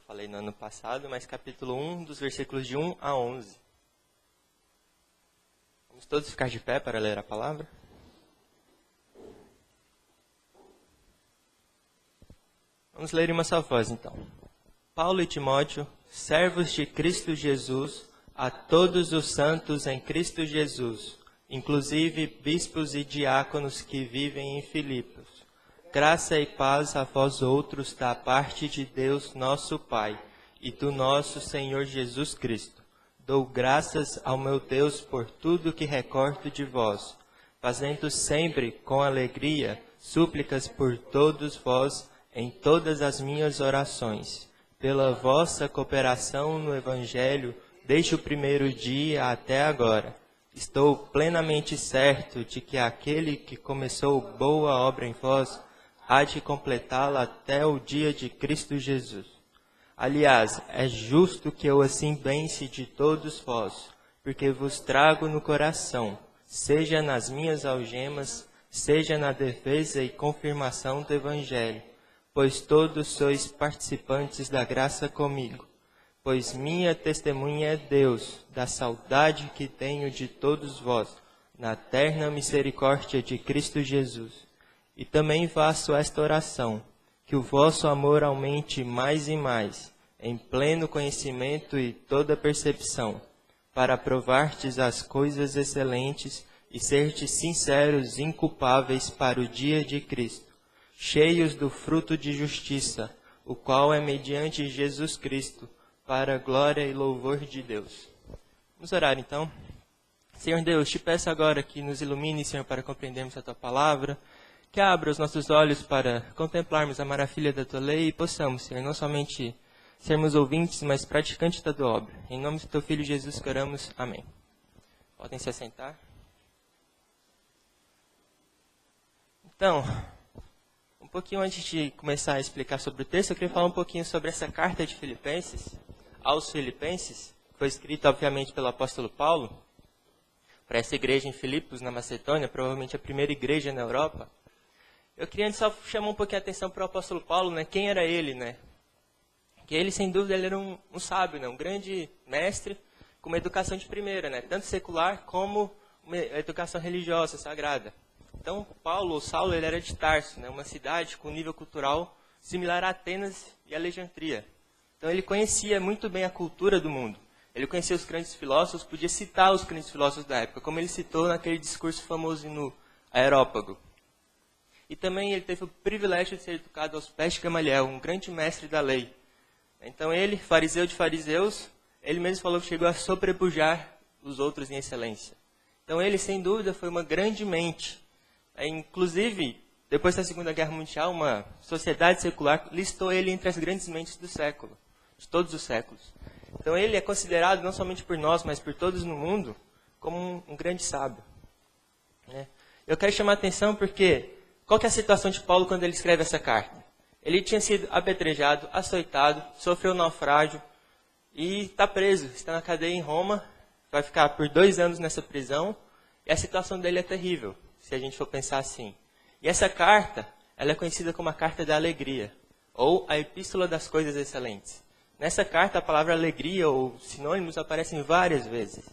falei no ano passado, mas capítulo 1, dos versículos de 1 a 11. Vamos todos ficar de pé para ler a palavra? Vamos ler em uma só voz, então. Paulo e Timóteo, servos de Cristo Jesus, a todos os santos em Cristo Jesus, inclusive bispos e diáconos que vivem em Filipos. Graça e paz a vós outros da parte de Deus nosso Pai e do nosso Senhor Jesus Cristo. Dou graças ao meu Deus por tudo que recordo de vós, fazendo sempre com alegria súplicas por todos vós em todas as minhas orações, pela vossa cooperação no Evangelho desde o primeiro dia até agora. Estou plenamente certo de que aquele que começou boa obra em vós há de completá-la até o dia de Cristo Jesus. Aliás, é justo que eu assim pense de todos vós, porque vos trago no coração, seja nas minhas algemas, seja na defesa e confirmação do Evangelho, pois todos sois participantes da graça comigo. Pois minha testemunha é Deus, da saudade que tenho de todos vós, na terna misericórdia de Cristo Jesus. E também faço esta oração, que o vosso amor aumente mais e mais, em pleno conhecimento e toda percepção, para provardes as coisas excelentes e serdes sinceros e inculpáveis para o dia de Cristo, cheios do fruto de justiça, o qual é mediante Jesus Cristo, para a glória e louvor de Deus. Vamos orar então. Senhor Deus, te peço agora que nos ilumine, Senhor, para compreendermos a Tua palavra, que abra os nossos olhos para contemplarmos a maravilha da Tua lei e possamos, Senhor, não somente sermos ouvintes, mas praticantes da Tua obra. Em nome do Teu Filho Jesus que oramos. Amém. Podem se assentar. Então, um pouquinho antes de começar a explicar sobre o texto, eu queria falar um pouquinho sobre essa carta de Filipenses, aos Filipenses, que foi escrita, obviamente, pelo apóstolo Paulo, para essa igreja em Filipos, na Macedônia, provavelmente a primeira igreja na Europa. Eu queria antes só chamar um pouquinho a atenção para o apóstolo Paulo, né? Quem era ele, né? Que ele, sem dúvida, ele era um sábio, né? Um grande mestre com uma educação de primeira, né? Tanto secular como uma educação religiosa, sagrada. Então, Paulo, ou Saulo, ele era de Tarso, né? Uma cidade com nível cultural similar a Atenas e Alexandria. Então, ele conhecia muito bem a cultura do mundo. Ele conhecia os grandes filósofos, podia citar os grandes filósofos da época, como ele citou naquele discurso famoso no Areópago. E também ele teve o privilégio de ser educado aos pés de Gamaliel, um grande mestre da lei. Então ele, fariseu de fariseus, ele mesmo falou que chegou a sobrepujar os outros em excelência. Então ele, sem dúvida, foi uma grande mente. Inclusive, depois da Segunda Guerra Mundial, uma sociedade secular listou ele entre as grandes mentes do século, de todos os séculos. Então ele é considerado, não somente por nós, mas por todos no mundo, como um grande sábio. Eu quero chamar a atenção porque qual que é a situação de Paulo quando ele escreve essa carta? Ele tinha sido apedrejado, açoitado, sofreu naufrágio e está preso, está na cadeia em Roma, vai ficar por 2 anos nessa prisão e a situação dele é terrível, se a gente for pensar assim. E essa carta, ela é conhecida como a Carta da Alegria, ou a Epístola das Coisas Excelentes. Nessa carta, a palavra alegria ou sinônimos aparecem várias vezes.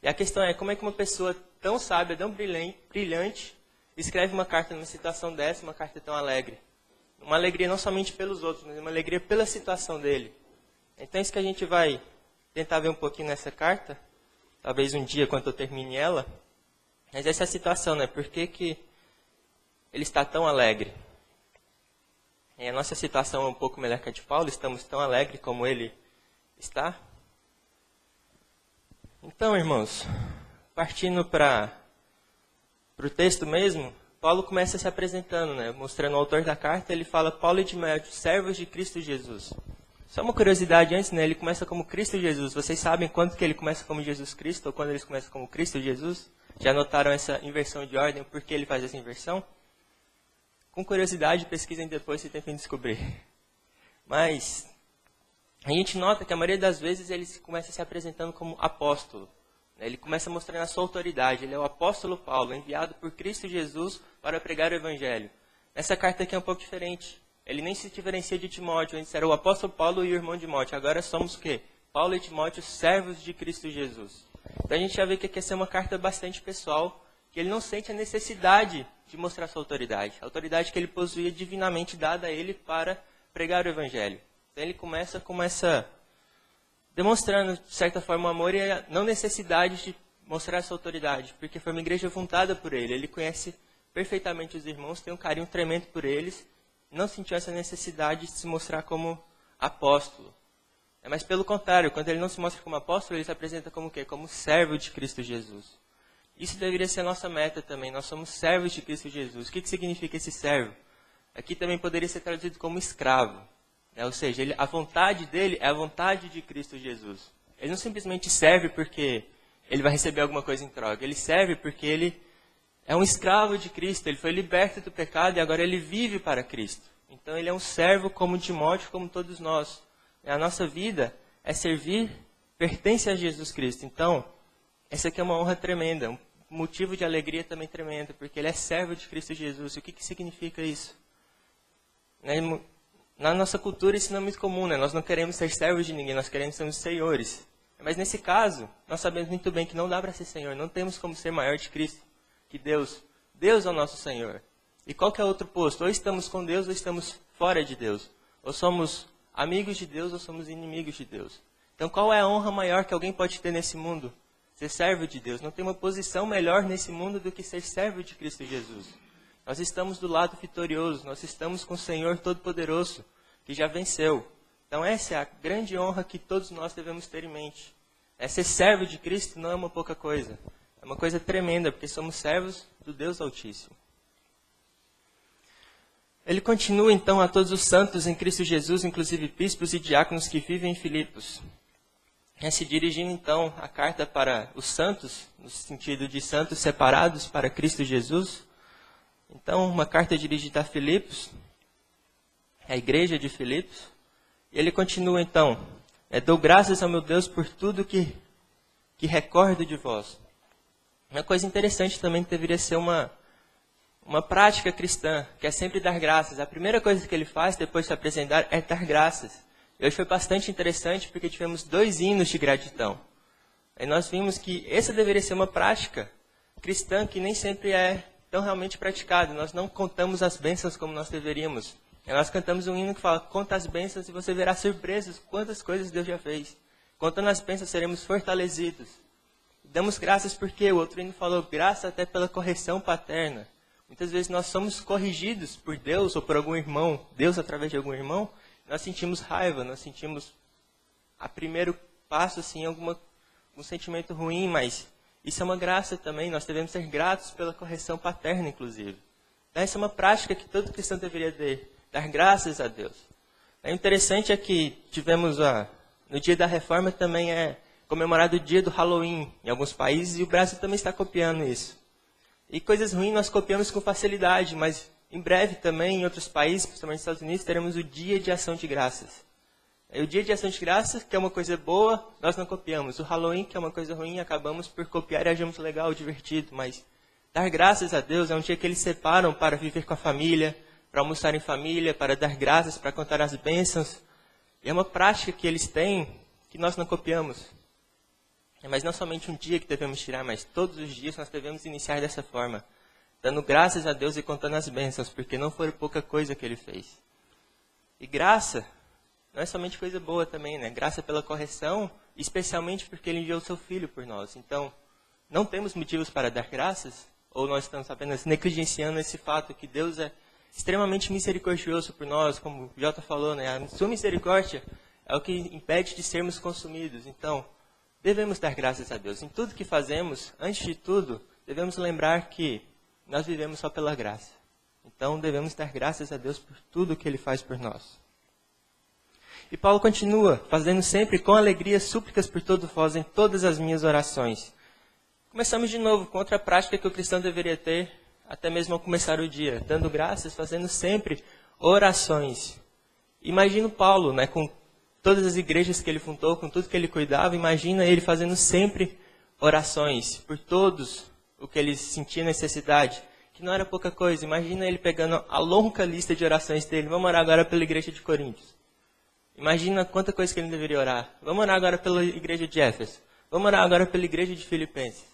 E a questão é como é que uma pessoa tão sábia, tão brilhante, escreve uma carta numa situação dessa, uma carta tão alegre. Uma alegria não somente pelos outros, mas uma alegria pela situação dele. Então é isso que a gente vai tentar ver um pouquinho nessa carta. Talvez um dia, quando eu termine ela. Mas essa é a situação, né? Por que ele está tão alegre? E a nossa situação é um pouco melhor que a de Paulo. Estamos tão alegres como ele está. Então, irmãos, partindo para o texto mesmo, Paulo começa se apresentando, né? Mostrando o autor da carta, ele fala, Paulo e Timóteo, servos de Cristo Jesus. Só uma curiosidade antes, né? Ele começa como Cristo Jesus. Vocês sabem quando que ele começa como Jesus Cristo ou quando ele começa como Cristo Jesus? Já notaram essa inversão de ordem? Por que ele faz essa inversão? Com curiosidade, pesquisem depois e tentem descobrir. Mas a gente nota que a maioria das vezes ele começa se apresentando como apóstolo. Ele começa mostrando a sua autoridade. Ele é o apóstolo Paulo, enviado por Cristo Jesus para pregar o Evangelho. Nessa carta aqui é um pouco diferente. Ele nem se diferencia de Timóteo. Antes era o apóstolo Paulo e o irmão Timóteo. Agora somos o quê? Paulo e Timóteo, servos de Cristo Jesus. Então a gente já vê que aqui essa é uma carta bastante pessoal, que ele não sente a necessidade de mostrar sua autoridade. A autoridade que ele possuía divinamente dada a ele para pregar o evangelho. Então ele começa com essa... demonstrando, de certa forma, o amor e a não necessidade de mostrar sua autoridade. Porque foi uma igreja fundada por ele. Ele conhece perfeitamente os irmãos, tem um carinho tremendo por eles. Não sentiu essa necessidade de se mostrar como apóstolo. Mas pelo contrário, quando ele não se mostra como apóstolo, ele se apresenta como o quê? Como servo de Cristo Jesus. Isso deveria ser a nossa meta também. Nós somos servos de Cristo Jesus. O que significa esse servo? Aqui também poderia ser traduzido como escravo. Ou seja, a vontade dele é a vontade de Cristo Jesus. Ele não simplesmente serve porque ele vai receber alguma coisa em troca. Ele serve porque ele é um escravo de Cristo. Ele foi liberto do pecado e agora ele vive para Cristo. Então ele é um servo como Timóteo, como todos nós. A nossa vida é servir, pertence a Jesus Cristo. Então, essa aqui é uma honra tremenda, um motivo de alegria também tremendo, porque ele é servo de Cristo Jesus. E o que significa isso? Na nossa cultura isso não é muito comum, né? Nós não queremos ser servos de ninguém, nós queremos ser os senhores. Mas nesse caso, nós sabemos muito bem que não dá para ser senhor, não temos como ser maior de Cristo que Deus. Deus é o nosso Senhor. E qual que é o outro posto? Ou estamos com Deus ou estamos fora de Deus. Ou somos amigos de Deus ou somos inimigos de Deus. Então qual é a honra maior que alguém pode ter nesse mundo? Ser servo de Deus. Não tem uma posição melhor nesse mundo do que ser servo de Cristo Jesus. Nós estamos do lado vitorioso, nós estamos com o Senhor Todo-Poderoso, que já venceu. Então essa é a grande honra que todos nós devemos ter em mente. Ser servo de Cristo não é uma pouca coisa. É uma coisa tremenda, porque somos servos do Deus Altíssimo. Ele continua então a todos os santos em Cristo Jesus, inclusive bispos e diáconos que vivem em Filipos. Se dirigindo então a carta para os santos, no sentido de santos separados para Cristo Jesus. Então, uma carta dirigida a Filipos, a igreja de Filipos. E ele continua então, dou graças ao meu Deus por tudo que recordo de vós. Uma coisa interessante também que deveria ser uma prática cristã, que é sempre dar graças. A primeira coisa que ele faz depois de se apresentar é dar graças. E hoje foi bastante interessante porque tivemos 2 hinos de gratidão. E nós vimos que essa deveria ser uma prática cristã que nem sempre é tão realmente praticada. Nós não contamos as bênçãos como nós deveríamos. E nós cantamos um hino que fala, conta as bênçãos e você verá surpresas, quantas coisas Deus já fez. Contando as bênçãos seremos fortalecidos. Damos graças porque o outro hino falou, graça até pela correção paterna. Muitas vezes nós somos corrigidos por Deus ou por algum irmão, Deus através de algum irmão, nós sentimos raiva, nós sentimos a primeiro passo assim, um sentimento ruim, mas isso é uma graça também, nós devemos ser gratos pela correção paterna, inclusive. Essa é uma prática que todo cristão deveria ter, dar graças a Deus. O interessante é que tivemos, no dia da reforma também é comemorado o dia do Halloween em alguns países e o Brasil também está copiando isso. E coisas ruins nós copiamos com facilidade, mas em breve também em outros países, principalmente nos Estados Unidos, teremos o Dia de Ação de Graças. O Dia de Ação de Graças, que é uma coisa boa, nós não copiamos. O Halloween, que é uma coisa ruim, acabamos por copiar e achamos legal, divertido. Mas dar graças a Deus é um dia que eles separam para viver com a família, para almoçar em família, para dar graças, para contar as bênçãos. E é uma prática que eles têm que nós não copiamos. Mas não somente um dia que devemos tirar, mas todos os dias nós devemos iniciar dessa forma. Dando graças a Deus e contando as bênçãos, porque não foi pouca coisa que Ele fez. E graça não é somente coisa boa também, né? Graça pela correção, especialmente porque Ele enviou o Seu Filho por nós. Então, não temos motivos para dar graças? Ou nós estamos apenas negligenciando esse fato que Deus é extremamente misericordioso por nós, como o Jota falou, né? A Sua misericórdia é o que impede de sermos consumidos. Então, devemos dar graças a Deus. Em tudo que fazemos, antes de tudo, devemos lembrar que nós vivemos só pela graça. Então, devemos dar graças a Deus por tudo que Ele faz por nós. E Paulo continua, fazendo sempre com alegria súplicas por todos vós em todas as minhas orações. Começamos de novo com outra prática que o cristão deveria ter, até mesmo ao começar o dia, dando graças, fazendo sempre orações. Imagina Paulo, né, com todas as igrejas que ele fundou, com tudo que ele cuidava, imagina ele fazendo sempre orações por todos o que ele sentia necessidade. que não era pouca coisa. Imagina ele pegando a longa lista de orações dele. Vamos orar agora pela igreja de Coríntios. Imagina quanta coisa que ele deveria orar. Vamos orar agora pela igreja de Éfeso. Vamos orar agora pela igreja de Filipenses.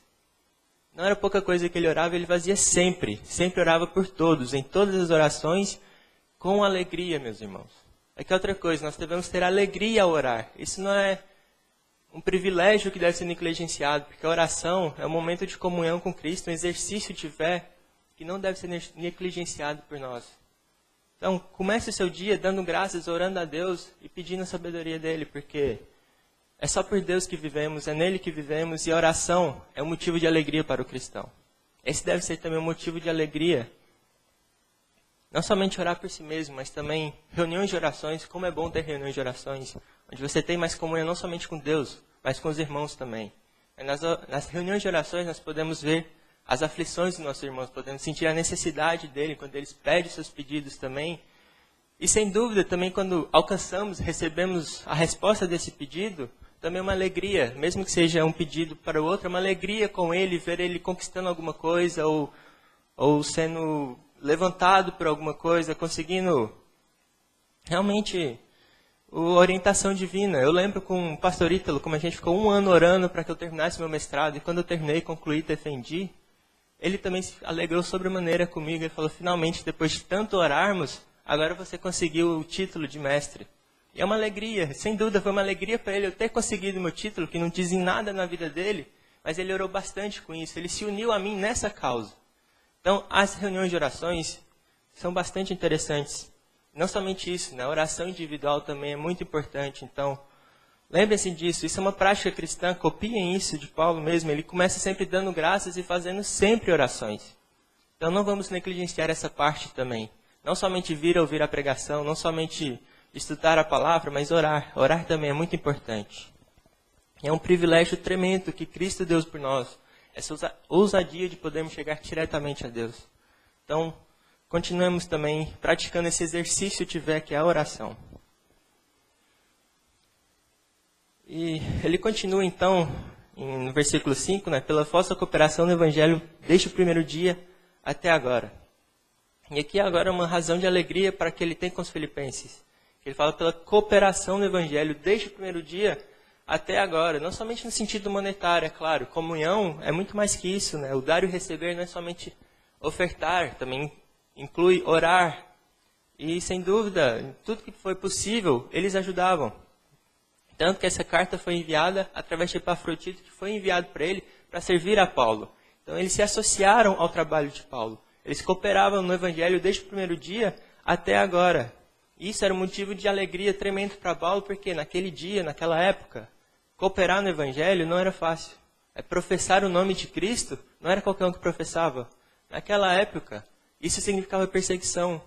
Não era pouca coisa que ele orava, ele fazia sempre. Sempre orava por todos, em todas as orações, com alegria, meus irmãos. Aqui é outra coisa, nós devemos ter alegria ao orar. Isso não é um privilégio que deve ser negligenciado, porque a oração é um momento de comunhão com Cristo, um exercício de fé que não deve ser negligenciado por nós. Então, comece o seu dia dando graças, orando a Deus e pedindo a sabedoria dele, porque é só por Deus que vivemos, é nele que vivemos, e a oração é um motivo de alegria para o cristão. Esse deve ser também um motivo de alegria. Não somente orar por si mesmo, mas também reuniões de orações. Como é bom ter reuniões de orações, onde você tem mais comunhão não somente com Deus, mas com os irmãos também. Nas reuniões de orações nós podemos ver as aflições dos nossos irmãos, podemos sentir a necessidade dele, quando eles pedem seus pedidos também. E sem dúvida, também quando alcançamos, recebemos a resposta desse pedido, também é uma alegria, mesmo que seja um pedido para o outro, é uma alegria com ele, ver ele conquistando alguma coisa, ou sendo levantado por alguma coisa, conseguindo realmente a orientação divina. Eu lembro com o pastor Ítalo, como a gente ficou 1 ano orando para que eu terminasse meu mestrado, e quando eu terminei, concluí, defendi, ele também se alegrou sobremaneira comigo, ele falou, finalmente, depois de tanto orarmos, agora você conseguiu o título de mestre. E é uma alegria, sem dúvida, foi uma alegria para ele eu ter conseguido meu título, que não dizem nada na vida dele, mas ele orou bastante com isso, ele se uniu a mim nessa causa. Então, as reuniões de orações são bastante interessantes. Não somente isso, né? A oração individual também é muito importante. Então, lembrem-se disso, isso é uma prática cristã, copiem isso de Paulo mesmo. Ele começa sempre dando graças e fazendo sempre orações. Então, não vamos negligenciar essa parte também. Não somente vir ouvir a pregação, não somente estudar a palavra, mas orar. Orar também é muito importante. É um privilégio tremendo que Cristo deu por nós. Essa ousadia de podermos chegar diretamente a Deus. Então, continuemos também praticando esse exercício tiver que é a oração. E ele continua então, no versículo 5, né, pela falsa cooperação no Evangelho desde o primeiro dia até agora. E aqui agora é uma razão de alegria para que ele tem com os filipenses. Ele fala pela cooperação no Evangelho desde o primeiro dia até agora. Não somente no sentido monetário, é claro. Comunhão é muito mais que isso, né? O dar e o receber não é somente ofertar, também inclui orar. E, sem dúvida, tudo que foi possível, eles ajudavam. Tanto que essa carta foi enviada através de Epafrodito, que foi enviado para ele para servir a Paulo. Então, eles se associaram ao trabalho de Paulo. Eles cooperavam no Evangelho desde o primeiro dia até agora. Isso era um motivo de alegria tremendo para Paulo, porque naquele dia, naquela época, cooperar no Evangelho não era fácil. Professar o nome de Cristo não era qualquer um que professava. Naquela época, isso significava perseguição.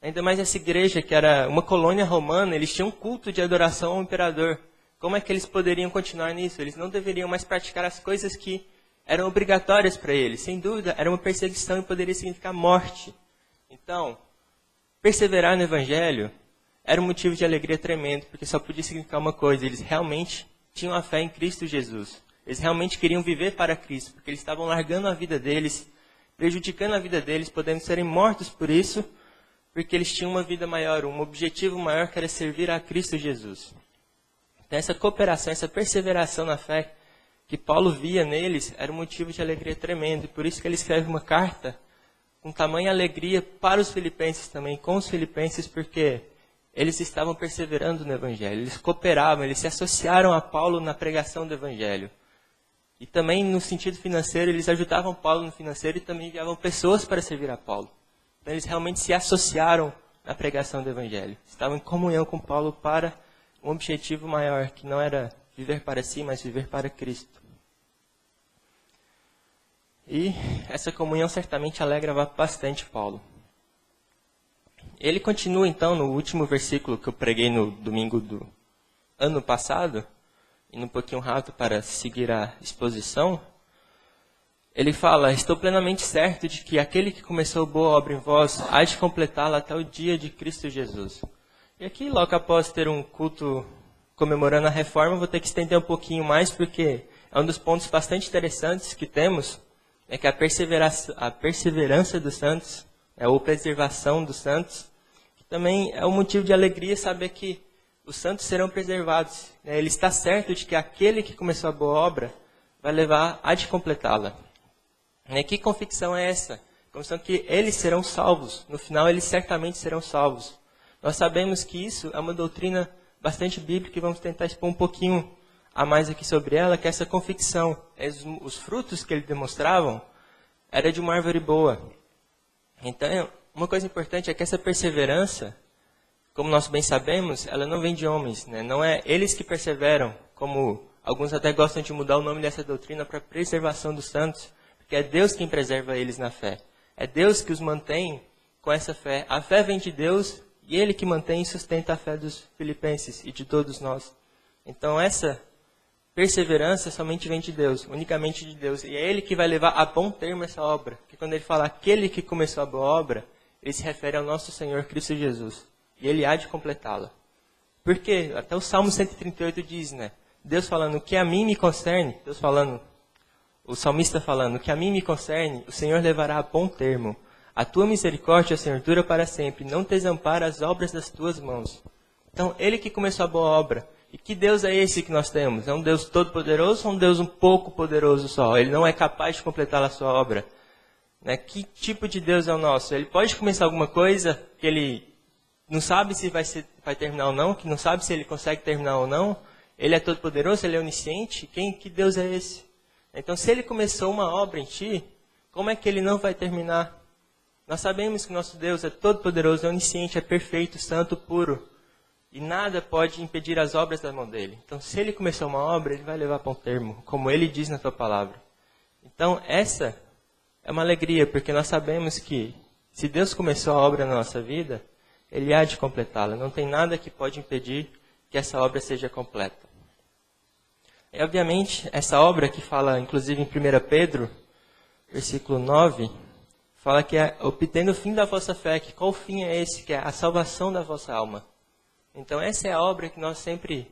Ainda mais essa igreja, que era uma colônia romana, eles tinham um culto de adoração ao imperador. Como é que eles poderiam continuar nisso? Eles não deveriam mais praticar as coisas que eram obrigatórias para eles. Sem dúvida, era uma perseguição e poderia significar morte. Então, perseverar no Evangelho era um motivo de alegria tremendo, porque só podia significar uma coisa: eles realmente tinham a fé em Cristo Jesus. Eles realmente queriam viver para Cristo, porque eles estavam largando a vida deles, prejudicando a vida deles, podendo serem mortos por isso, porque eles tinham uma vida maior, um objetivo maior que era servir a Cristo Jesus. Então, essa cooperação, essa perseveração na fé que Paulo via neles era um motivo de alegria tremendo. E por isso que ele escreve uma carta com tamanha alegria para os filipenses também, com os filipenses, porque eles estavam perseverando no Evangelho, eles cooperavam, eles se associaram a Paulo na pregação do Evangelho. E também no sentido financeiro, eles ajudavam Paulo no financeiro e também enviavam pessoas para servir a Paulo. Então eles realmente se associaram na pregação do Evangelho. Estavam em comunhão com Paulo para um objetivo maior, que não era viver para si, mas viver para Cristo. E essa comunhão certamente alegra bastante Paulo. Ele continua então no último versículo que eu preguei no domingo do ano passado, indo um pouquinho rápido para seguir a exposição. Ele fala: estou plenamente certo de que aquele que começou boa obra em vós há de completá-la até o dia de Cristo Jesus. E aqui, logo após ter um culto comemorando a reforma, vou ter que estender um pouquinho mais, porque é um dos pontos bastante interessantes que temos. é que a perseverança dos santos, ou preservação dos santos, que também é um motivo de alegria saber que os santos serão preservados. Ele está certo de que aquele que começou a boa obra vai levar a de completá-la. Que convicção é essa? Convicção que eles serão salvos. No final, eles certamente serão salvos. Nós sabemos que isso é uma doutrina bastante bíblica e vamos tentar expor um pouquinho a mais aqui sobre ela, que essa convicção, os frutos que eles demonstravam, era de uma árvore boa. Então, uma coisa importante é que essa perseverança, como nós bem sabemos, ela não vem de homens, né? Não é eles que perseveram, como alguns até gostam de mudar o nome dessa doutrina para preservação dos santos, porque é Deus quem preserva eles na fé. É Deus que os mantém com essa fé. A fé vem de Deus e Ele que mantém e sustenta a fé dos filipenses e de todos nós. Então essa perseverança somente vem de Deus, unicamente de Deus. E é Ele que vai levar a bom termo essa obra. Porque quando Ele fala aquele que começou a boa obra, Ele se refere ao nosso Senhor Cristo Jesus. E Ele há de completá-la. Porque até o Salmo 138 diz, né? Deus falando, o que a mim me concerne, Deus falando, o salmista falando, o que a mim me concerne, o Senhor levará a bom termo. A tua misericórdia, Senhor, dura para sempre. Não te desampara as obras das tuas mãos. Então, Ele que começou a boa obra. E que Deus é esse que nós temos? É um Deus todo-poderoso ou um Deus um pouco poderoso só? Ele não é capaz de completar a sua obra. Né? Que tipo de Deus é o nosso? Ele pode começar alguma coisa que Ele não sabe se vai terminar ou não, que não sabe se Ele consegue terminar ou não. Ele é todo-poderoso, Ele é onisciente. Que Deus é esse? Então, se Ele começou uma obra em ti, como é que Ele não vai terminar? Nós sabemos que nosso Deus é todo-poderoso, é onisciente, é perfeito, santo, puro. E nada pode impedir as obras da mão dele. Então, se Ele começou uma obra, Ele vai levar para um termo, como Ele diz na tua palavra. Então, essa é uma alegria, porque nós sabemos que, se Deus começou a obra na nossa vida, Ele há de completá-la. Não tem nada que pode impedir que essa obra seja completa. E, obviamente, essa obra que fala, inclusive, em 1 Pedro, versículo 9, fala que é obtendo o fim da vossa fé. Que qual fim é esse? Que é a salvação da vossa alma. Então, essa é a obra que nós sempre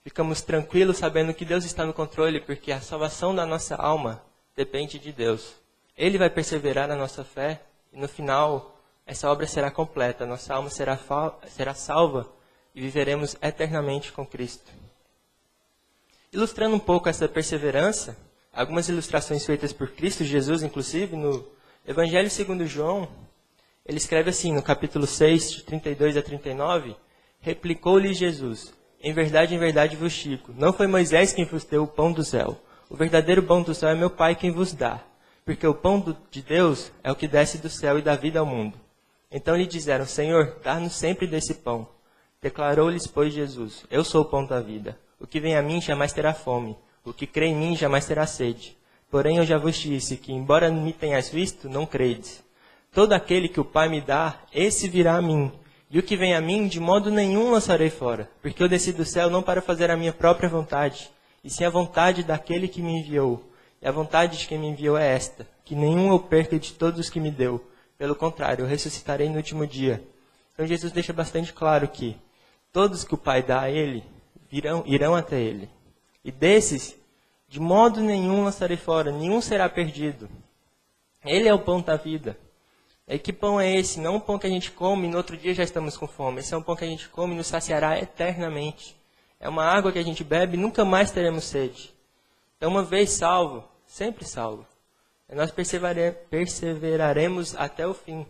ficamos tranquilos, sabendo que Deus está no controle, porque a salvação da nossa alma depende de Deus. Ele vai perseverar na nossa fé, e no final, essa obra será completa. Nossa alma será salva, e viveremos eternamente com Cristo. Ilustrando um pouco essa perseverança, algumas ilustrações feitas por Cristo Jesus, inclusive, no Evangelho segundo João, ele escreve assim, no capítulo 6, de 32 a 39, replicou-lhe Jesus, em verdade vos digo, não foi Moisés quem vos deu o pão do céu. O verdadeiro pão do céu é meu Pai quem vos dá, porque o pão de Deus é o que desce do céu e dá vida ao mundo. Então lhe disseram, Senhor, dá-nos sempre desse pão. Declarou-lhes, pois, Jesus, eu sou o pão da vida. O que vem a mim jamais terá fome, o que crê em mim jamais terá sede. Porém eu já vos disse que, embora me tenhas visto, não credes. Todo aquele que o Pai me dá, esse virá a mim. E o que vem a mim, de modo nenhum lançarei fora. Porque eu desci do céu não para fazer a minha própria vontade, e sim a vontade daquele que me enviou. E a vontade de quem me enviou é esta, que nenhum eu perca de todos os que me deu. Pelo contrário, eu ressuscitarei no último dia. Então Jesus deixa bastante claro que todos que o Pai dá a Ele, irão até Ele. E desses, de modo nenhum lançarei fora, nenhum será perdido. Ele é o pão da vida. E que pão é esse? Não um pão que a gente come e no outro dia já estamos com fome. Esse é um pão que a gente come e nos saciará eternamente. É uma água que a gente bebe e nunca mais teremos sede. Então, uma vez salvo, sempre salvo. E nós perseveraremos até o fim.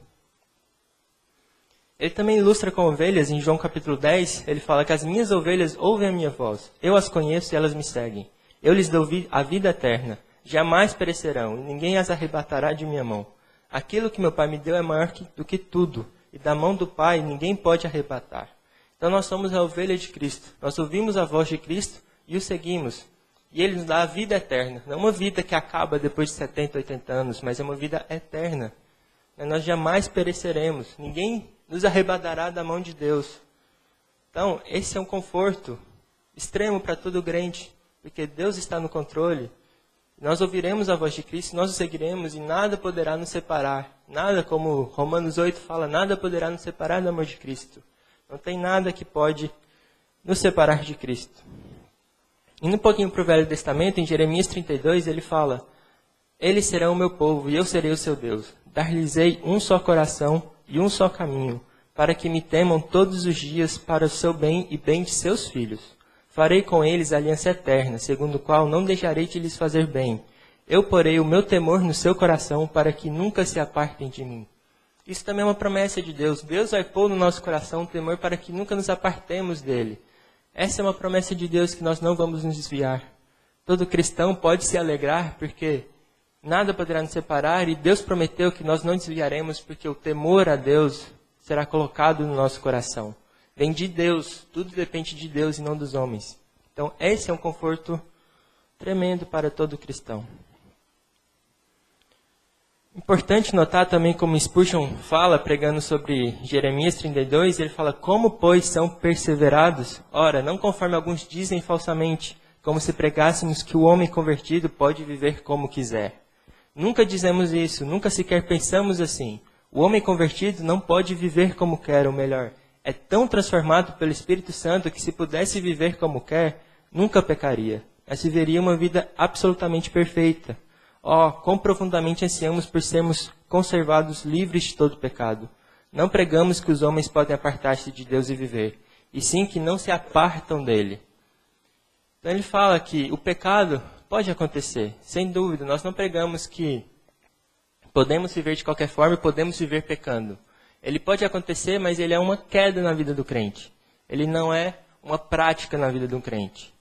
Ele também ilustra com ovelhas, em João capítulo 10, ele fala que as minhas ovelhas ouvem a minha voz. Eu as conheço e elas me seguem. Eu lhes dou a vida eterna. Jamais perecerão e ninguém as arrebatará de minha mão. Aquilo que meu Pai me deu é maior do que tudo. E da mão do Pai ninguém pode arrebatar. Então nós somos a ovelha de Cristo. Nós ouvimos a voz de Cristo e o seguimos. E Ele nos dá a vida eterna. Não uma vida que acaba depois de 70, 80 anos, mas é uma vida eterna. Nós jamais pereceremos. Ninguém nos arrebatará da mão de Deus. Então, esse é um conforto extremo para todo crente, porque Deus está no controle. Nós ouviremos a voz de Cristo, nós o seguiremos e nada poderá nos separar. Nada, como Romanos 8 fala, nada poderá nos separar do amor de Cristo. Não tem nada que pode nos separar de Cristo. Indo um pouquinho para o Velho Testamento, em Jeremias 32, ele fala, Eles serão o meu povo, e eu serei o seu Deus. Dar-lhes-ei um só coração e um só caminho, para que me temam todos os dias para o seu bem e bem de seus filhos. Farei com eles aliança eterna, segundo o qual não deixarei de lhes fazer bem. Eu porei o meu temor no seu coração, para que nunca se apartem de mim. Isso também é uma promessa de Deus. Deus vai pôr no nosso coração o temor para que nunca nos apartemos dele. Essa é uma promessa de Deus que nós não vamos nos desviar. Todo cristão pode se alegrar porque nada poderá nos separar e Deus prometeu que nós não desviaremos porque o temor a Deus será colocado no nosso coração. Vem de Deus, tudo depende de Deus e não dos homens. Então esse é um conforto tremendo para todo cristão. Importante notar também como Spurgeon fala, pregando sobre Jeremias 32, ele fala, como, pois, são perseverados? Ora, não conforme alguns dizem falsamente, como se pregássemos que o homem convertido pode viver como quiser. Nunca dizemos isso, nunca sequer pensamos assim. O homem convertido não pode viver como quer, ou melhor, é tão transformado pelo Espírito Santo que se pudesse viver como quer, nunca pecaria, mas viveria uma vida absolutamente perfeita. Quão profundamente ansiamos por sermos conservados livres de todo pecado. Não pregamos que os homens podem apartar-se de Deus e viver, e sim que não se apartam dele. Então ele fala que o pecado pode acontecer, sem dúvida. Nós não pregamos que podemos viver de qualquer forma e podemos viver pecando. Ele pode acontecer, mas ele é uma queda na vida do crente. Ele não é uma prática na vida do crente.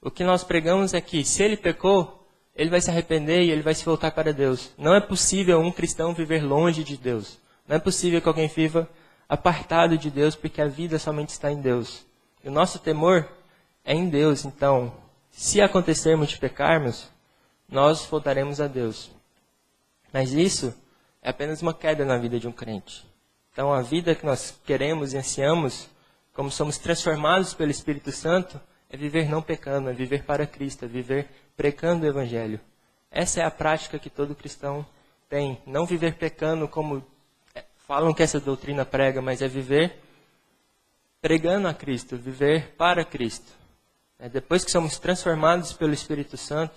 O que nós pregamos é que se ele pecou, ele vai se arrepender e ele vai se voltar para Deus. Não é possível um cristão viver longe de Deus. Não é possível que alguém viva apartado de Deus, porque a vida somente está em Deus. E o nosso temor é em Deus. Então, se acontecermos de pecarmos, nós voltaremos a Deus. Mas isso é apenas uma queda na vida de um crente. Então, a vida que nós queremos e ansiamos, como somos transformados pelo Espírito Santo, é viver não pecando, é viver para Cristo, é viver pregando o Evangelho. Essa é a prática que todo cristão tem. Não viver pecando como falam que essa doutrina prega, mas é viver pregando a Cristo, viver para Cristo. Depois que somos transformados pelo Espírito Santo,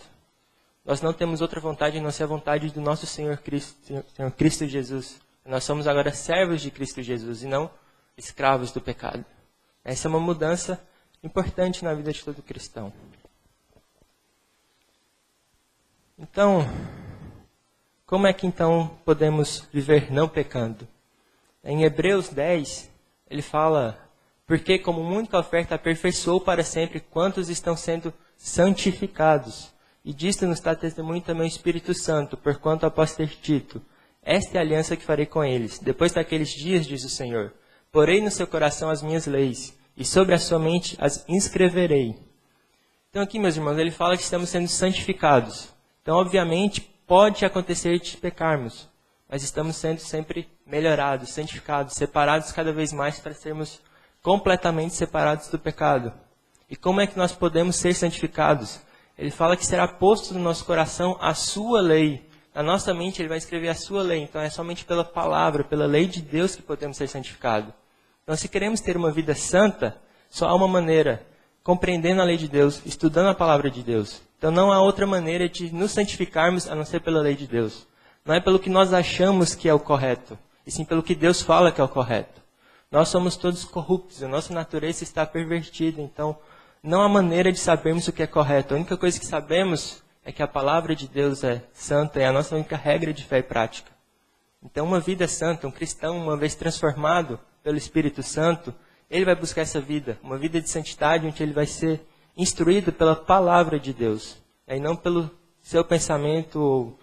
nós não temos outra vontade a não ser a vontade do nosso Senhor Cristo Jesus. Nós somos agora servos de Cristo Jesus e não escravos do pecado. Essa é uma mudança importante na vida de todo cristão. Então, como é que então podemos viver não pecando? Em Hebreus 10, ele fala, porque como muita oferta aperfeiçoou para sempre quantos estão sendo santificados. E disto nos está testemunho também o Espírito Santo, porquanto após ter dito, esta é a aliança que farei com eles. Depois daqueles dias, diz o Senhor, porei no seu coração as minhas leis, e sobre a sua mente as inscreverei. Então aqui, meus irmãos, ele fala que estamos sendo santificados. Então, obviamente, pode acontecer de pecarmos, mas estamos sendo sempre melhorados, santificados, separados cada vez mais para sermos completamente separados do pecado. E como é que nós podemos ser santificados? Ele fala que será posto no nosso coração a sua lei. Na nossa mente ele vai escrever a sua lei. Então é somente pela palavra, pela lei de Deus que podemos ser santificados. Então se queremos ter uma vida santa, só há uma maneira, compreendendo a lei de Deus, estudando a palavra de Deus. Então não há outra maneira de nos santificarmos a não ser pela lei de Deus. Não é pelo que nós achamos que é o correto, e sim pelo que Deus fala que é o correto. Nós somos todos corruptos, a nossa natureza está pervertida, então não há maneira de sabermos o que é correto. A única coisa que sabemos é que a palavra de Deus é santa, é a nossa única regra de fé e prática. Então uma vida santa, um cristão, uma vez transformado pelo Espírito Santo, ele vai buscar essa vida, uma vida de santidade, onde ele vai ser instruído pela palavra de Deus, e não pelo seu pensamento ou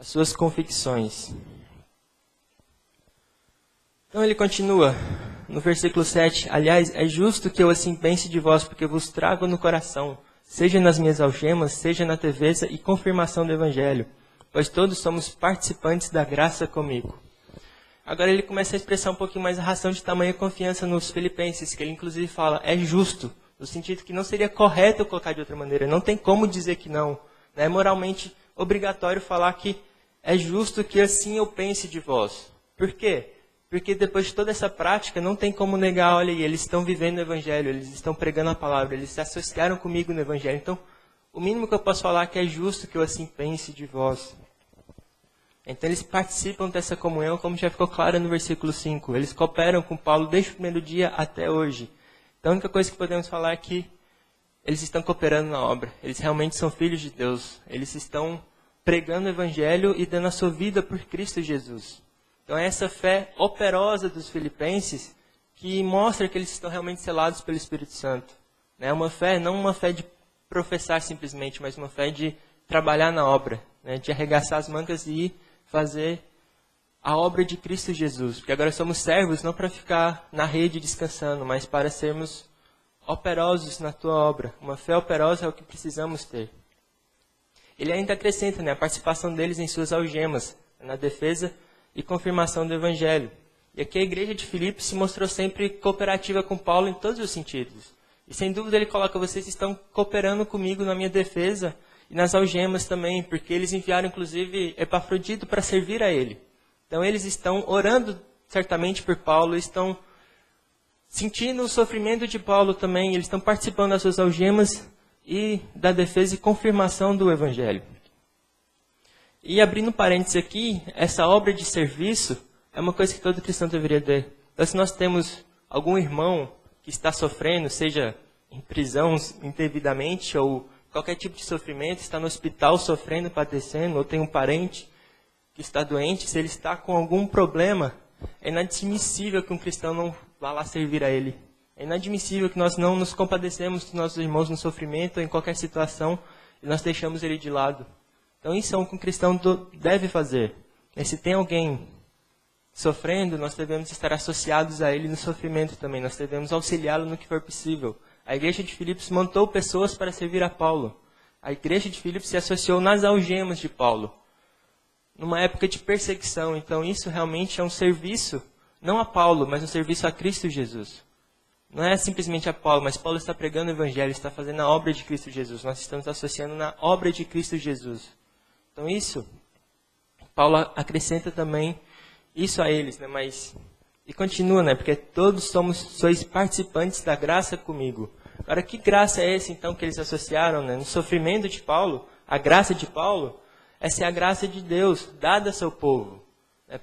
as suas convicções. Então ele continua no versículo 7, aliás, é justo que eu assim pense de vós, porque vos trago no coração, seja nas minhas algemas, seja na teveza e confirmação do Evangelho, pois todos somos participantes da graça comigo. Agora ele começa a expressar um pouquinho mais a razão de tamanha confiança nos filipenses, que ele inclusive fala, é justo, no sentido que não seria correto colocar de outra maneira, não tem como dizer que não. É moralmente obrigatório falar que é justo que assim eu pense de vós. Por quê? Porque depois de toda essa prática, não tem como negar, olha aí, eles estão vivendo o Evangelho, eles estão pregando a palavra, eles se associaram comigo no Evangelho. Então, o mínimo que eu posso falar é que é justo que eu assim pense de vós. Então eles participam dessa comunhão, como já ficou claro no versículo 5. Eles cooperam com Paulo desde o primeiro dia até hoje. Então a única coisa que podemos falar é que eles estão cooperando na obra. Eles realmente são filhos de Deus. Eles estão pregando o Evangelho e dando a sua vida por Cristo Jesus. Então é essa fé operosa dos filipenses que mostra que eles estão realmente selados pelo Espírito Santo. É uma fé, não uma fé de professar simplesmente, mas uma fé de trabalhar na obra, né? De arregaçar as mangas e fazer a obra de Cristo Jesus. Porque agora somos servos não para ficar na rede descansando, mas para sermos operosos na tua obra. Uma fé operosa é o que precisamos ter. Ele ainda acrescenta, né, a participação deles em suas algemas, na defesa e confirmação do Evangelho. E aqui a igreja de Filipe se mostrou sempre cooperativa com Paulo em todos os sentidos. E sem dúvida ele coloca, vocês estão cooperando comigo na minha defesa e nas algemas também, porque eles enviaram inclusive Epafrodito para servir a ele. Então eles estão orando certamente por Paulo, estão sentindo o sofrimento de Paulo também, eles estão participando das suas algemas e da defesa e confirmação do Evangelho. E abrindo parênteses aqui, essa obra de serviço é uma coisa que todo cristão deveria ter. Então se nós temos algum irmão que está sofrendo, seja em prisão indevidamente ou qualquer tipo de sofrimento, está no hospital sofrendo, padecendo, ou tem um parente que está doente, se ele está com algum problema, é inadmissível que um cristão não vá lá servir a ele. É inadmissível que nós não nos compadecemos dos nossos irmãos no sofrimento ou em qualquer situação e nós deixamos ele de lado. Então isso é o que um cristão deve fazer. E se tem alguém sofrendo, nós devemos estar associados a ele no sofrimento também. Nós devemos auxiliá-lo no que for possível. A igreja de Filipos montou pessoas para servir a Paulo. A igreja de Filipos se associou nas algemas de Paulo, numa época de perseguição. Então isso realmente é um serviço, não a Paulo, mas um serviço a Cristo Jesus. Não é simplesmente a Paulo, mas Paulo está pregando o Evangelho, está fazendo a obra de Cristo Jesus. Nós estamos associando na obra de Cristo Jesus. Então isso, Paulo acrescenta também isso a eles, né? Mas, e continua, né? Porque todos sois participantes da graça comigo. Agora, que graça é essa, então, que eles associaram, né? No sofrimento de Paulo, a graça de Paulo, essa é a graça de Deus, dada ao seu povo.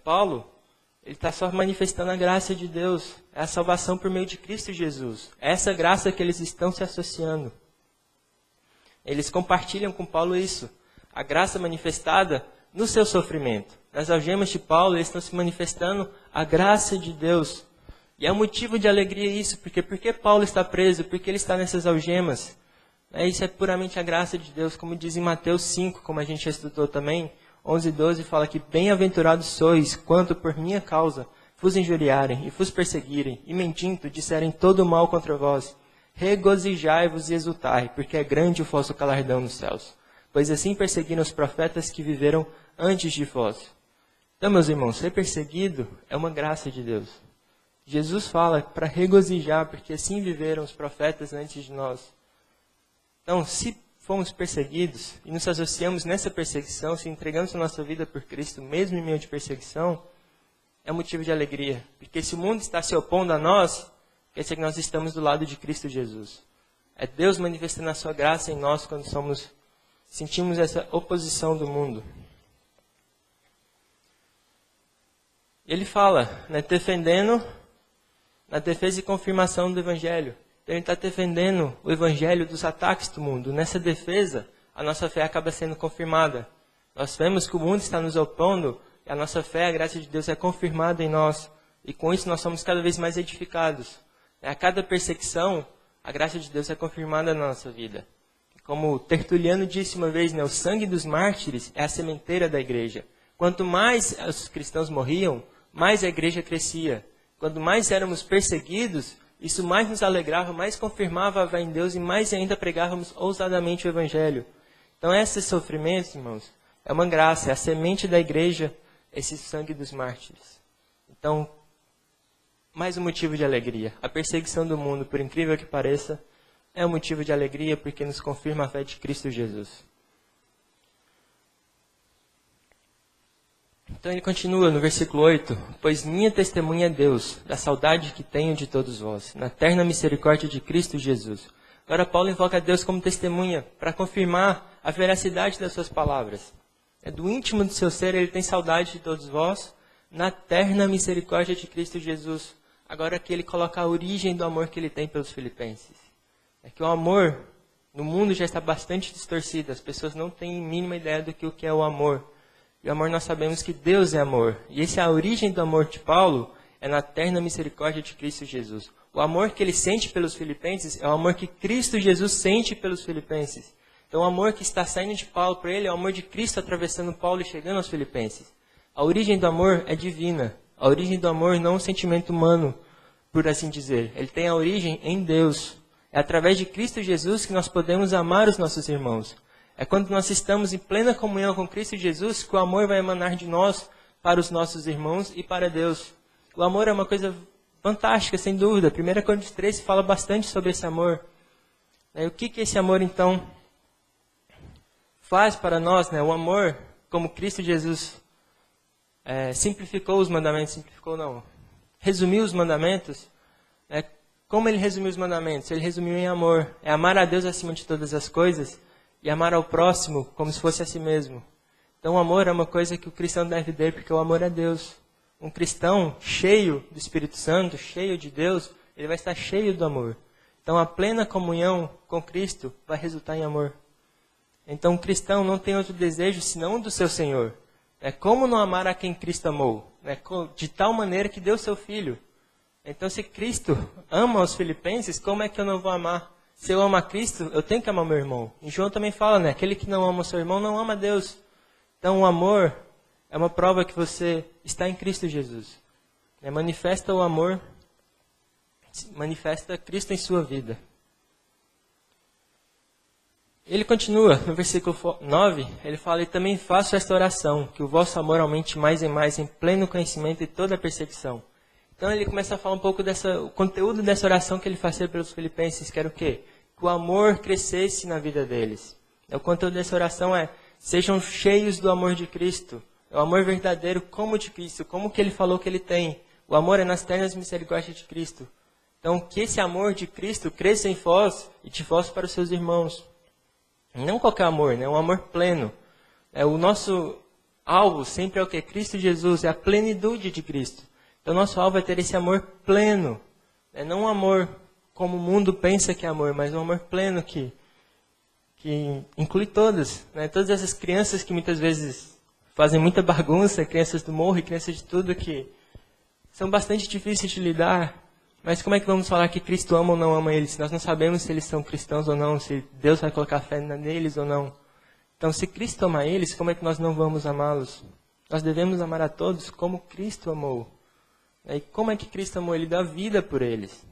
Paulo, ele está só manifestando a graça de Deus, é a salvação por meio de Cristo Jesus. É essa graça que eles estão se associando. Eles compartilham com Paulo isso, a graça manifestada no seu sofrimento. Nas algemas de Paulo, eles estão se manifestando a graça de Deus. E é um motivo de alegria isso, porque Paulo está preso, porque ele está nessas algemas. Isso é puramente a graça de Deus, como diz em Mateus 5, como a gente já estudou também, 11 e 12, fala que bem-aventurados sois, quanto por minha causa vos injuriarem e vos perseguirem, e mentindo disserem todo o mal contra vós. Regozijai-vos e exultai, porque é grande o vosso galardão nos céus. Pois assim perseguiram os profetas que viveram antes de vós. Então, meus irmãos, ser perseguido é uma graça de Deus. Jesus fala para regozijar, porque assim viveram os profetas antes de nós. Então, se fomos perseguidos e nos associamos nessa perseguição, se entregamos a nossa vida por Cristo, mesmo em meio de perseguição, é motivo de alegria. Porque se o mundo está se opondo a nós, quer dizer que nós estamos do lado de Cristo Jesus. É Deus manifestando a sua graça em nós quando sentimos essa oposição do mundo. Ele fala, né, defendendo na defesa e confirmação do Evangelho. Ele está defendendo o Evangelho dos ataques do mundo. Nessa defesa, a nossa fé acaba sendo confirmada. Nós vemos que o mundo está nos opondo, e a nossa fé, a graça de Deus é confirmada em nós. E com isso nós somos cada vez mais edificados. A cada perseguição, a graça de Deus é confirmada na nossa vida. Como Tertuliano disse uma vez, né, o sangue dos mártires é a sementeira da igreja. Quanto mais os cristãos morriam, mais a igreja crescia. Quanto mais éramos perseguidos, isso mais nos alegrava, mais confirmava a fé em Deus e mais ainda pregávamos ousadamente o Evangelho. Então esses sofrimentos, irmãos, é uma graça, é a semente da igreja, esse sangue dos mártires. Então, mais um motivo de alegria. A perseguição do mundo, por incrível que pareça, é um motivo de alegria porque nos confirma a fé de Cristo Jesus. Então ele continua no versículo 8. Pois minha testemunha é Deus, da saudade que tenho de todos vós, na terna misericórdia de Cristo Jesus, Agora Paulo invoca Deus como testemunha para confirmar a veracidade das suas palavras. Do íntimo do seu ser ele tem saudade de todos vós, na terna misericórdia de Cristo Jesus. Agora que ele coloca a origem do amor que ele tem pelos filipenses. É que o amor no mundo já está bastante distorcido. As pessoas não têm mínima ideia do que é o amor. E o amor nós sabemos que Deus é amor. E essa é a origem do amor de Paulo, é na terna misericórdia de Cristo Jesus. O amor que ele sente pelos filipenses é o amor que Cristo Jesus sente pelos filipenses. Então o amor que está saindo de Paulo para ele é o amor de Cristo atravessando Paulo e chegando aos filipenses. A origem do amor é divina. A origem do amor não é um sentimento humano, por assim dizer. Ele tem a origem em Deus. É através de Cristo Jesus que nós podemos amar os nossos irmãos. É quando nós estamos em plena comunhão com Cristo Jesus que o amor vai emanar de nós para os nossos irmãos e para Deus. O amor é uma coisa fantástica, sem dúvida. 1 Coríntios 13 fala bastante sobre esse amor. O que esse amor, então, faz para nós? O amor, como Cristo Jesus simplificou os mandamentos, resumiu os mandamentos. Como ele resumiu os mandamentos? Ele resumiu em amor. É amar a Deus acima de todas as coisas e amar ao próximo como se fosse a si mesmo. Então o amor é uma coisa que o cristão deve ter, porque o amor é Deus. Um cristão cheio do Espírito Santo, cheio de Deus, ele vai estar cheio do amor. Então a plena comunhão com Cristo vai resultar em amor. Então o cristão não tem outro desejo senão o do seu Senhor. Como não amar a quem Cristo amou? De tal maneira que deu seu Filho. Então se Cristo ama os filipenses, como é que eu não vou amar? Se eu amo a Cristo, eu tenho que amar meu irmão. E João também fala, aquele que não ama o seu irmão não ama Deus. Então o amor é uma prova que você está em Cristo Jesus. Manifesta o amor, manifesta Cristo em sua vida. Ele continua, no versículo 9, ele fala, e também faço esta oração, que o vosso amor aumente mais e mais em pleno conhecimento e toda a percepção. Então ele começa a falar um pouco o conteúdo dessa oração que ele fazia pelos filipenses, que era o quê? Que o amor crescesse na vida deles. O conteúdo dessa oração é, sejam cheios do amor de Cristo. É o amor verdadeiro como de Cristo, como que ele falou que ele tem. O amor é nas ternas misericórdias de Cristo. Então que esse amor de Cristo cresça em vós e de vós para os seus irmãos. Não qualquer amor, um amor pleno. O nosso alvo sempre é o que? Cristo Jesus, é a plenitude de Cristo. Então nosso alvo é ter esse amor pleno. Não um amor como o mundo pensa que é amor, mas um amor pleno que inclui todas. Todas essas crianças que muitas vezes fazem muita bagunça, crianças do morro e crianças de tudo que são bastante difíceis de lidar. Mas como é que vamos falar que Cristo ama ou não ama eles? Se nós não sabemos se eles são cristãos ou não, se Deus vai colocar fé neles ou não. Então se Cristo ama eles, como é que nós não vamos amá-los? Nós devemos amar a todos como Cristo amou. E como é que Cristo amou? Ele dá vida por eles.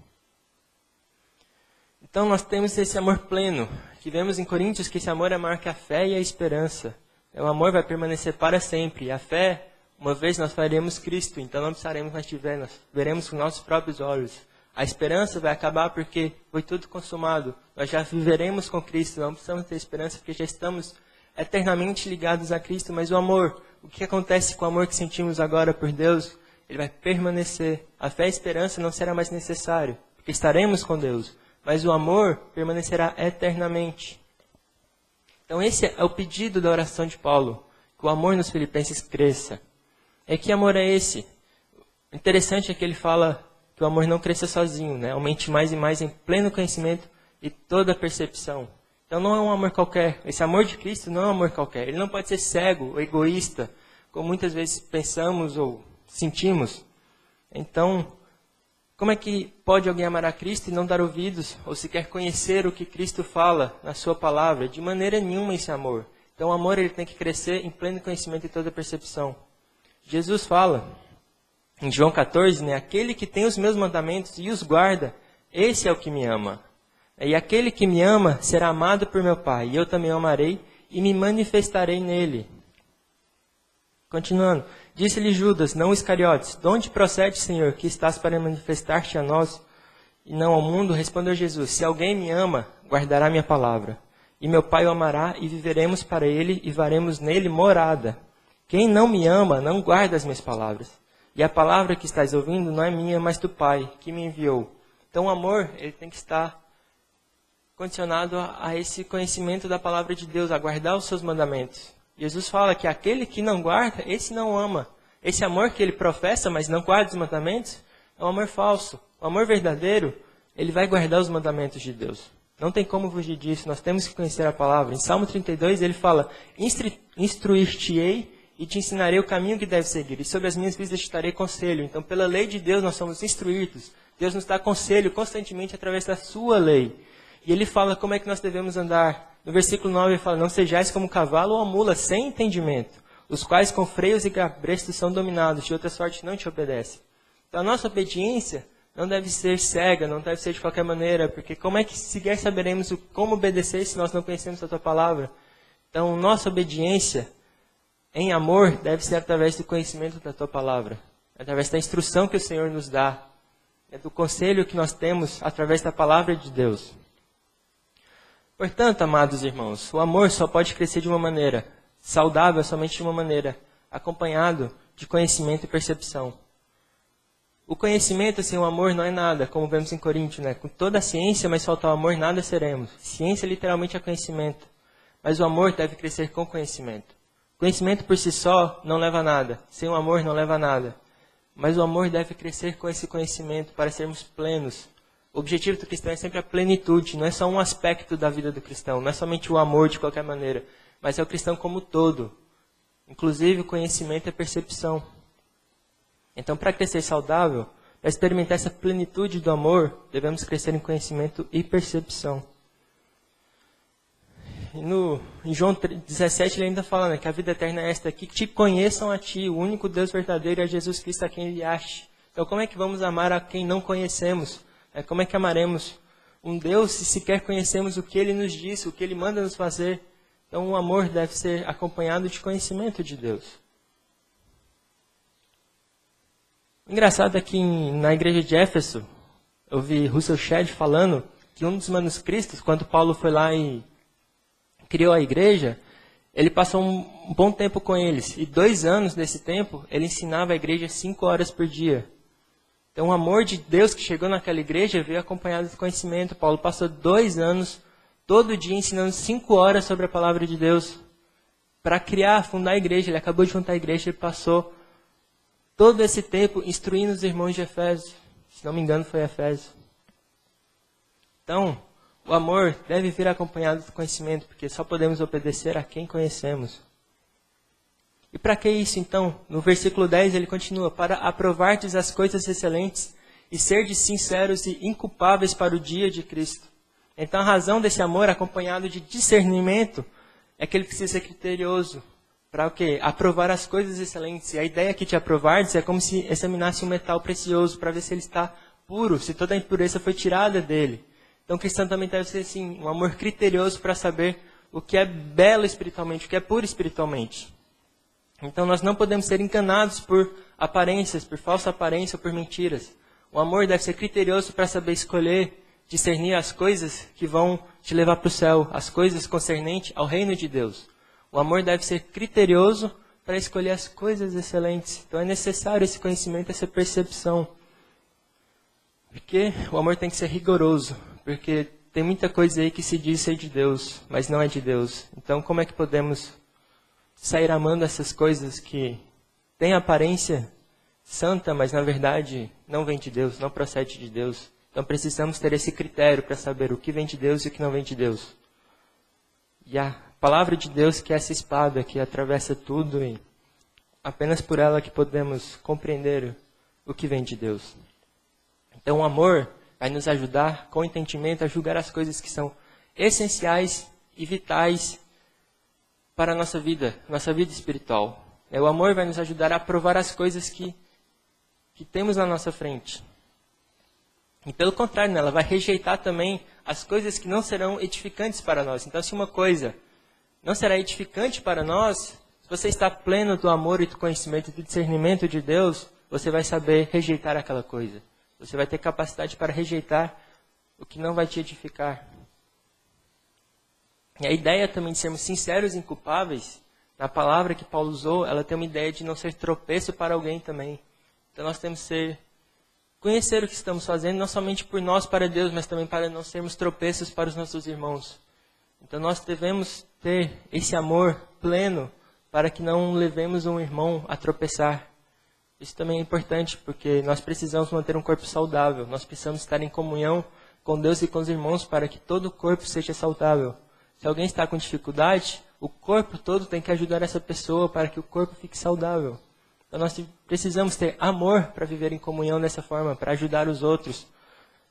Então nós temos esse amor pleno, que vemos em Coríntios que esse amor é maior que a fé e a esperança. O amor vai permanecer para sempre. E a fé, uma vez nós faremos Cristo, então não precisaremos mais te ver, nós veremos com nossos próprios olhos. A esperança vai acabar porque foi tudo consumado. Nós já viveremos com Cristo, não precisamos ter esperança porque já estamos eternamente ligados a Cristo. Mas o amor, o que acontece com o amor que sentimos agora por Deus? Ele vai permanecer. A fé e a esperança não será mais necessário, porque estaremos com Deus. Mas o amor permanecerá eternamente. Então esse é o pedido da oração de Paulo, que o amor nos filipenses cresça. Que amor é esse? O interessante é que ele fala que o amor não cresça sozinho, aumente mais e mais em pleno conhecimento e toda a percepção. Então não é um amor qualquer. Esse amor de Cristo não é um amor qualquer. Ele não pode ser cego ou egoísta, como muitas vezes pensamos ou sentimos. Então, como é que pode alguém amar a Cristo e não dar ouvidos, ou sequer conhecer o que Cristo fala na sua palavra? De maneira nenhuma esse amor. Então o amor ele tem que crescer em pleno conhecimento e toda percepção. Jesus fala, em João 14, aquele que tem os meus mandamentos e os guarda, esse é o que me ama. E aquele que me ama será amado por meu Pai, e eu também o amarei e me manifestarei nele. Continuando, disse-lhe Judas, não Iscariotes, de onde procede, Senhor, que estás para manifestar-te a nós e não ao mundo? Respondeu Jesus, se alguém me ama, guardará minha palavra. E meu Pai o amará e viveremos para ele e faremos nele morada. Quem não me ama, não guarda as minhas palavras. E a palavra que estás ouvindo não é minha, mas do Pai, que me enviou. Então o amor, ele tem que estar condicionado a esse conhecimento da palavra de Deus, a guardar os seus mandamentos. Jesus fala que aquele que não guarda, esse não ama. Esse amor que ele professa, mas não guarda os mandamentos, é um amor falso. O amor verdadeiro, ele vai guardar os mandamentos de Deus. Não tem como fugir disso, nós temos que conhecer a palavra. Em Salmo 32 ele fala, instruir-te-ei e te ensinarei o caminho que deves seguir, e sobre as minhas vistas te darei conselho. Então, pela lei de Deus, nós somos instruídos. Deus nos dá conselho constantemente através da sua lei. E ele fala como é que nós devemos andar. No versículo 9 ele fala, não sejais como cavalo ou a mula sem entendimento, os quais com freios e cabrestos são dominados, de outra sorte não te obedecem. Então, a nossa obediência não deve ser cega, não deve ser de qualquer maneira, porque como é que sequer saberemos como obedecer se nós não conhecemos a tua palavra? Então, nossa obediência em amor deve ser através do conhecimento da tua palavra, através da instrução que o Senhor nos dá, do conselho que nós temos através da palavra de Deus. Portanto, amados irmãos, o amor só pode crescer de uma maneira saudável, somente de uma maneira, acompanhado de conhecimento e percepção. O conhecimento sem o amor não é nada, como vemos em Coríntios, né? Com toda a ciência, mas faltar o amor, nada seremos. Ciência literalmente é conhecimento, mas o amor deve crescer com conhecimento. Conhecimento por si só não leva a nada, sem o amor não leva a nada. Mas o amor deve crescer com esse conhecimento para sermos plenos. O objetivo do cristão é sempre a plenitude, não é só um aspecto da vida do cristão, não é somente o amor de qualquer maneira, mas é o cristão como todo. Inclusive o conhecimento e a percepção. Então, para crescer saudável, para experimentar essa plenitude do amor, devemos crescer em conhecimento e percepção. E em João 17 ele ainda fala, né, que a vida eterna é esta, que te conheçam a ti, o único Deus verdadeiro, e a Jesus Cristo a quem enviaste. Então, como é que vamos amar a quem não conhecemos? Como é que amaremos um Deus se sequer conhecemos o que Ele nos disse, o que Ele manda nos fazer? Então, o amor deve ser acompanhado de conhecimento de Deus. O engraçado é que na igreja de Éfeso, eu vi Russell Shedd falando que um dos manuscritos, quando Paulo foi lá e criou a igreja, ele passou um bom tempo com eles. E 2 anos desse tempo, ele ensinava a igreja 5 horas por dia. Então, o amor de Deus que chegou naquela igreja veio acompanhado de conhecimento. Paulo passou 2 anos, todo dia, ensinando 5 horas sobre a palavra de Deus. Para fundar a igreja. Ele acabou de juntar a igreja e passou todo esse tempo instruindo os irmãos de Efésios. Se não me engano, foi Efésios. Então, o amor deve vir acompanhado do conhecimento, porque só podemos obedecer a quem conhecemos. E para que isso, então? No versículo 10 ele continua, para aprovardes as coisas excelentes e serdes sinceros e inculpáveis para o dia de Cristo. Então, a razão desse amor acompanhado de discernimento é que ele precisa ser criterioso. Para o quê? Aprovar as coisas excelentes. E a ideia aqui de aprovardes é como se examinasse um metal precioso para ver se ele está puro, se toda a impureza foi tirada dele. Então, o cristão também deve ser assim, um amor criterioso para saber o que é belo espiritualmente, o que é puro espiritualmente. Então, nós não podemos ser enganados por aparências, por falsa aparência ou por mentiras. O amor deve ser criterioso para saber escolher, discernir as coisas que vão te levar para o céu, as coisas concernentes ao reino de Deus. O amor deve ser criterioso para escolher as coisas excelentes. Então, é necessário esse conhecimento, essa percepção. Porque o amor tem que ser rigoroso. Porque tem muita coisa aí que se diz ser de Deus, mas não é de Deus. Então, como é que podemos sair amando essas coisas que têm aparência santa, mas na verdade não vem de Deus, não procede de Deus? Então, precisamos ter esse critério para saber o que vem de Deus e o que não vem de Deus. E a palavra de Deus, que é essa espada que atravessa tudo, e apenas por ela que podemos compreender o que vem de Deus. Então, o amor vai nos ajudar, com entendimento, a julgar as coisas que são essenciais e vitais para a nossa vida espiritual. O amor vai nos ajudar a aprovar as coisas que temos na nossa frente. E pelo contrário, ela vai rejeitar também as coisas que não serão edificantes para nós. Então, se uma coisa não será edificante para nós, se você está pleno do amor e do conhecimento e do discernimento de Deus, você vai saber rejeitar aquela coisa. Você vai ter capacidade para rejeitar o que não vai te edificar. E a ideia também de sermos sinceros e inculpáveis, na palavra que Paulo usou, ela tem uma ideia de não ser tropeço para alguém também. Então nós temos que ser conhecer o que estamos fazendo, não somente por nós para Deus, mas também para não sermos tropeços para os nossos irmãos. Então nós devemos ter esse amor pleno para que não levemos um irmão a tropeçar. Isso também é importante, porque nós precisamos manter um corpo saudável. Nós precisamos estar em comunhão com Deus e com os irmãos para que todo o corpo seja saudável. Se alguém está com dificuldade, o corpo todo tem que ajudar essa pessoa para que o corpo fique saudável. Então nós precisamos ter amor para viver em comunhão dessa forma, para ajudar os outros.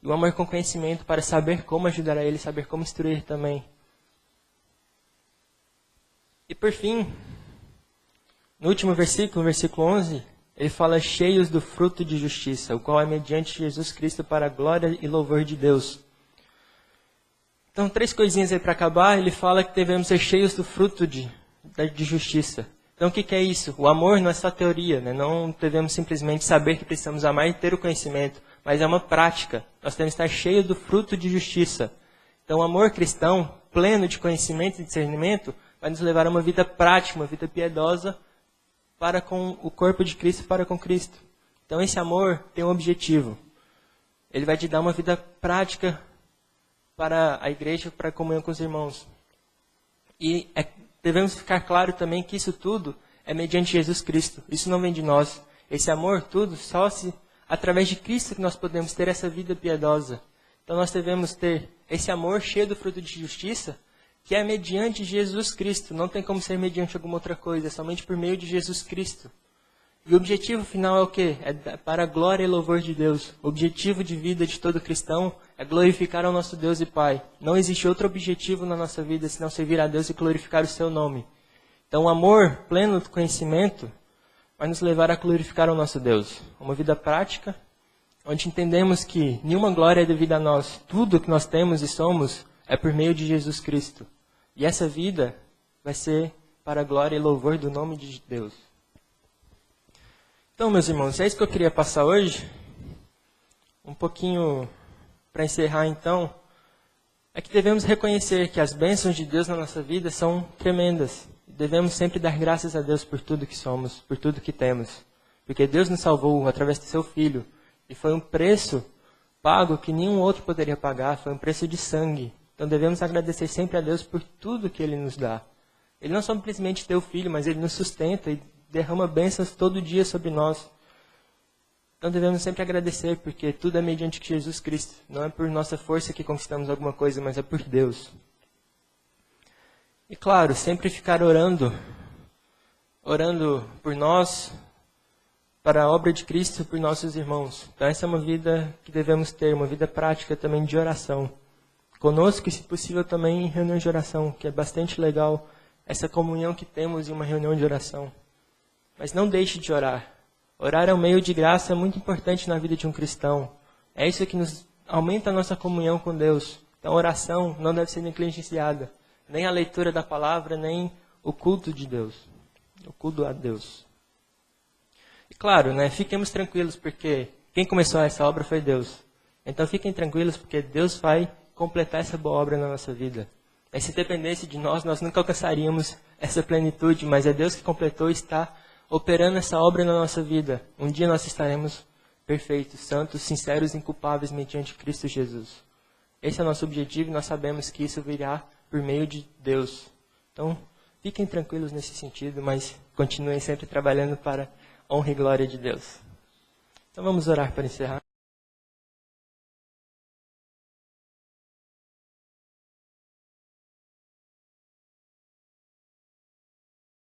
E o amor com conhecimento para saber como ajudar a eles, saber como instruir também. E por fim, no último versículo, versículo 11, ele fala cheios do fruto de justiça, o qual é mediante Jesus Cristo para a glória e louvor de Deus. Então, 3 coisinhas aí para acabar. Ele fala que devemos ser cheios do fruto de justiça. Então, o que é isso? O amor não é só teoria, né? Não devemos simplesmente saber que precisamos amar e ter o conhecimento, mas é uma prática. Nós temos que estar cheios do fruto de justiça. Então, o amor cristão, pleno de conhecimento e discernimento, vai nos levar a uma vida prática, uma vida piedosa, para com o corpo de Cristo, para com Cristo. Então esse amor tem um objetivo. Ele vai te dar uma vida prática para a igreja, para a comunhão com os irmãos. E devemos ficar claro também que isso tudo é mediante Jesus Cristo. Isso não vem de nós. Esse amor, tudo, só através de Cristo que nós podemos ter essa vida piedosa. Então nós devemos ter esse amor cheio do fruto de justiça, que é mediante Jesus Cristo. Não tem como ser mediante alguma outra coisa, é somente por meio de Jesus Cristo. E o objetivo final é o quê? É para a glória e louvor de Deus. O objetivo de vida de todo cristão é glorificar ao nosso Deus e Pai. Não existe outro objetivo na nossa vida senão servir a Deus e glorificar o seu nome. Então o amor pleno do conhecimento vai nos levar a glorificar o nosso Deus. Uma vida prática, onde entendemos que nenhuma glória é devida a nós. Tudo que nós temos e somos é por meio de Jesus Cristo. E essa vida vai ser para a glória e louvor do nome de Deus. Então, meus irmãos, é isso que eu queria passar hoje. Um pouquinho para encerrar, então, é que devemos reconhecer que as bênçãos de Deus na nossa vida são tremendas. Devemos sempre dar graças a Deus por tudo que somos, por tudo que temos. Porque Deus nos salvou através do seu Filho. E foi um preço pago que nenhum outro poderia pagar. Foi um preço de sangue. Então devemos agradecer sempre a Deus por tudo que Ele nos dá. Ele não simplesmente deu o Filho, mas Ele nos sustenta e derrama bênçãos todo dia sobre nós. Então devemos sempre agradecer, porque tudo é mediante Jesus Cristo. Não é por nossa força que conquistamos alguma coisa, mas é por Deus. E claro, sempre ficar orando por nós, para a obra de Cristo, por nossos irmãos. Então essa é uma vida que devemos ter, uma vida prática também de oração. Conosco e, se possível, também em reunião de oração, que é bastante legal essa comunhão que temos em uma reunião de oração. Mas não deixe de orar. Orar é um meio de graça muito importante na vida de um cristão. É isso que nos aumenta a nossa comunhão com Deus. Então a oração não deve ser negligenciada. Nem a leitura da palavra, nem o culto de Deus. O culto a Deus. E claro, fiquemos tranquilos, porque quem começou essa obra foi Deus. Então fiquem tranquilos, porque Deus vai completar essa boa obra na nossa vida. E se dependesse de nós nunca alcançaríamos essa plenitude, mas é Deus que completou e está operando essa obra na nossa vida. Um dia nós estaremos perfeitos, santos, sinceros e inculpáveis mediante Cristo Jesus. Esse é o nosso objetivo e nós sabemos que isso virá por meio de Deus. Então, fiquem tranquilos nesse sentido, mas continuem sempre trabalhando para a honra e glória de Deus. Então vamos orar para encerrar.